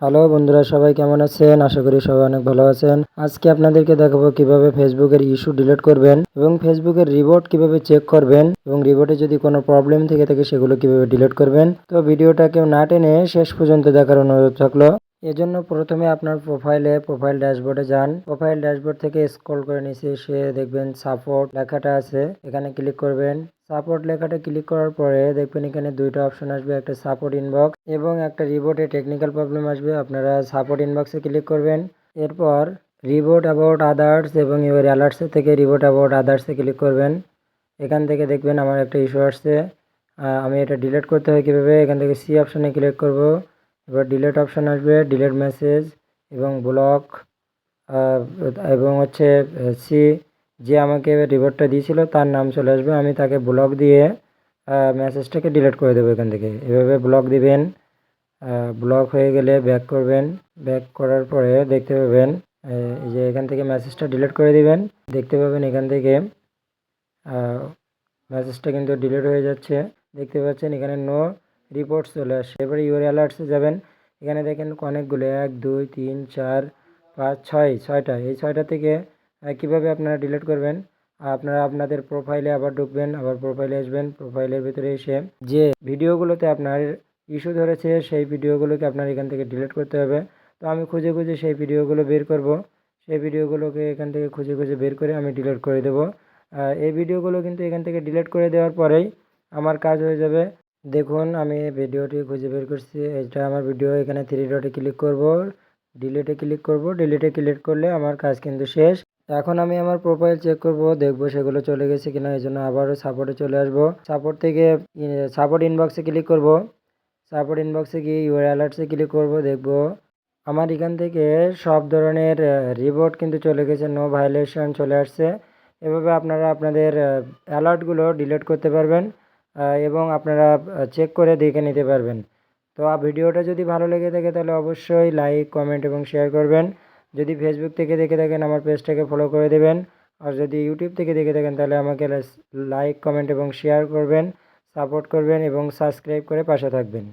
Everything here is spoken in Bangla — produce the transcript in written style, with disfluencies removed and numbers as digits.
হ্যালো বন্ধুরা, সবাই কেমন আছেন? আশা করি সবাই অনেক ভালো আছেন। আজকে আপনাদেরকে দেখাবো কিভাবে ফেসবুকের ইস্যু ডিলিট করবেন এবং ফেসবুকের রিপোর্ট কিভাবে চেক করবেন এবং রিপোর্টে যদি কোনো প্রবলেম থেকে থাকে সেগুলো কিভাবে ডিলিট করবেন। তো ভিডিওটা কেউ না টেনে শেষ পর্যন্ত দেখার অনুরোধ থাকলো। এজন্য প্রথমে আপনার প্রোফাইল ড্যাশবোর্ডে যান। প্রোফাইল ড্যাশবোর্ড থেকে স্ক্রল করে নিচে এসে দেখবেন সাপোর্ট লেখাটা আছে, এখানে ক্লিক করবেন। সাপোর্ট লেখাটা ক্লিক করার পরে দেখবেন এখানে দুইটা অপশন আসবে, একটা সাপোর্ট ইনবক্স এবং একটা রিপোর্টে টেকনিক্যাল প্রবলেম আসবে। আপনারা সাপোর্ট ইনবক্সে ক্লিক করবেন। এরপর রিপোর্ট অ্যাবাউট আদার্স এবং ইউর অ্যালার্টস থেকে রিপোর্ট অ্যাবাউট আদার্সে ক্লিক করবেন। এখান থেকে দেখবেন আমার একটা ইস্যু আসছে, আমি এটা ডিলিট করতে হয় কীভাবে। এখান থেকে সি অপশানে ক্লিক করব। এবার ডিলিট অপশান আসবে, ডিলিট মেসেজ এবং ব্লক এবং হচ্ছে সি যে আমাকে রিপোর্টটা দিয়েছিল তার নাম চলে আসবে, আমি তাকে ব্লক দিয়ে মেসেজটাকে ডিলিট করে দেবো। এখান থেকে এভাবে ব্লক দিবেন। ব্লক হয়ে গেলে ব্যাক করবেন। ব্যাক করার পরে দেখতে পাবেন এই যে এখান থেকে মেসেজটা ডিলিট করে দিবেন। দেখতে পাবেন এখান থেকে মেসেজটা কিন্তু ডিলিট হয়ে যাচ্ছে। দেখতে পাচ্ছেন এখানে নো রিপোর্টস চলে আসছে। এবারে ইউর অ্যালার্টসে যাবেন। এখানে দেখেন অনেকগুলো 1 2 3 4 5 ছয়টা। এই ছয়টা থেকে কিভাবে আপনারা ডিলিট করবেন, আপনারা আপনাদের প্রোফাইলে আবার ঢুকবেন, আবার প্রোফাইলে আসবেন। প্রোফাইলের ভিতরে এসে যে ভিডিওগুলোতে আপনার ইস্যু ধরেছে সেই ভিডিওগুলোকে আপনার এখান থেকে ডিলিট করতে হবে। তো আমি খুঁজে খুঁজে সেই ভিডিওগুলো বের করব। সেই ভিডিওগুলোকে এখান থেকে খুঁজে খুঁজে বের করে আমি ডিলিট করে দেবো। এই ভিডিওগুলো কিন্তু এখান থেকে ডিলিট করে দেওয়ার পরেই আমার কাজ হয়ে যাবে। দেখুন আমি ভিডিওটি খুঁজে বের করছি, এটা আমার ভিডিও। এখানে থ্রি ডটে ক্লিক করব, ডিলিটে ক্লিক করব। ডিলিটে ক্লিক করলে আমার কাজ কিন্তু শেষ। এখন আমি আমার প্রোফাইল চেক করব, দেখব সেগুলো চলে গেছে কিনা। এই জন্য আবারও সাপোর্টে চলে আসব। সাপোর্ট থেকে সাপোর্ট ইনবক্সে ক্লিক করব। সাপোর্ট ইনবক্সে গিয়ে ইউর অ্যালার্টসে ক্লিক করব। দেখব আমার এখান থেকে সব ধরনের রিপোর্ট কিন্তু চলে গেছে, নো ভায়োলেশন চলে আসছে। এভাবে আপনারা আপনাদের অ্যালার্টগুলো ডিলিট করতে পারবেন এবং আপনারা চেক করে দেখে নিতে পারবেন। তো ভিডিওটা যদি ভালো লেগে থাকে তাহলে অবশ্যই লাইক কমেন্ট এবং শেয়ার করবেন। যদি ফেসবুক থেকে দেখে থাকেন আমার পেজটাকে ফলো করে দেবেন, আর যদি ইউটিউব থেকে দেখে থাকেন তাহলে আমাকে লাইক কমেন্ট এবং শেয়ার করবেন, সাপোর্ট করবেন এবং সাবস্ক্রাইব করে পাশে থাকবেন।